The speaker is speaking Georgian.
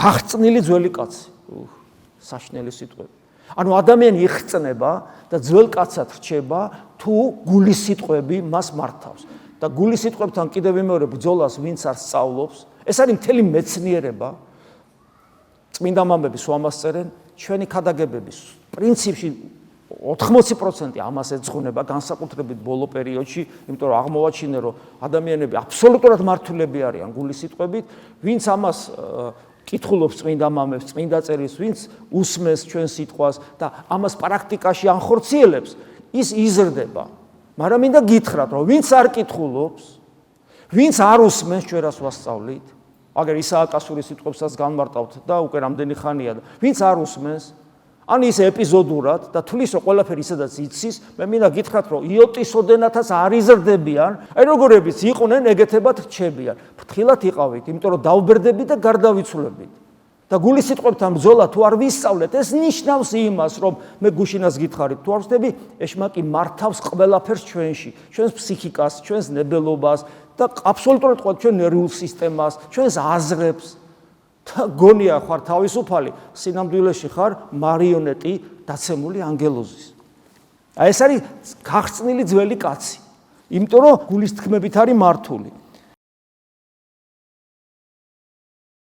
გახწნილი ძველი კაცი. საშნელი სიტყვები. ანუ ადამიანი იხწნება და ძველ კაცად რჩება თუ გულის სიტყვები მას მართავს. და გულის სიტყვებთან კიდევ ვიმეორებ ბრძოლას ვინც არ სწავლობს. ეს არის მთელი მეცნიერება. წმინდა მამები სვამას წერენ, ჩვენი ქადაგებების პრინციპში 80% ამას ეძღვნება განსაკუთრებით ბოლო პერიოდში, იმიტომ რომ აღმოვაჩინე რომ ადამიანები აბსოლუტურად მართულები არიან გულის სიტყვებით, ვინც ამას კითხულობს წმინდა მამებს, წმინდა წერილს, ვინც უსმენს ჩვენ სიტყვას და ამას პრაქტიკაში ანხორციელებს, ის იზრდება. მაგრამ მინდა გითხრათ, რომ ვინც არ კითხულობს, ვინც არ უსმენს ჩვენ რას ვასწავლით, აგერ ისააკასურის სიტყვებსაც განმარტავთ და უკვე რამდენი ხანია, ვინც არ უსმენს, ან ის ეპიზოდურად და თulis რომ ყველაფერი ისედაც იცის, მე მინდა გითხრათ, რომ იოტისოდენათაც არ იზრდებიან, აი როგორებიც იყვნენ, ეგეთებად რჩებიან. ფრთხილად იყავით, იმიტომ რომ დავბერდებით და გარდავიცვლებით. და გულის სიტყვებთან ბრძოლა თუ არ ვისწავლეთ, ეს ნიშნავს იმას, რომ მე გუშინას გითხარით, თუ არ ვხდები, ეშმაკი მართავს ყველაფერს ჩვენში, ჩვენს ფსიქიკას, ჩვენს ნებელობას და აბსოლუტურად ყველა ჩვენ ნერვულ სისტემას, ჩვენს აზრებს. და გონია ხარ თავისუფალი, სინამდვილეში ხარ მარიონეტი დაცემული ანგელოზის. აი ეს არის გახწნილი ძველი კაცი. იმიტომ რომ გულის თქმებით არის მართული.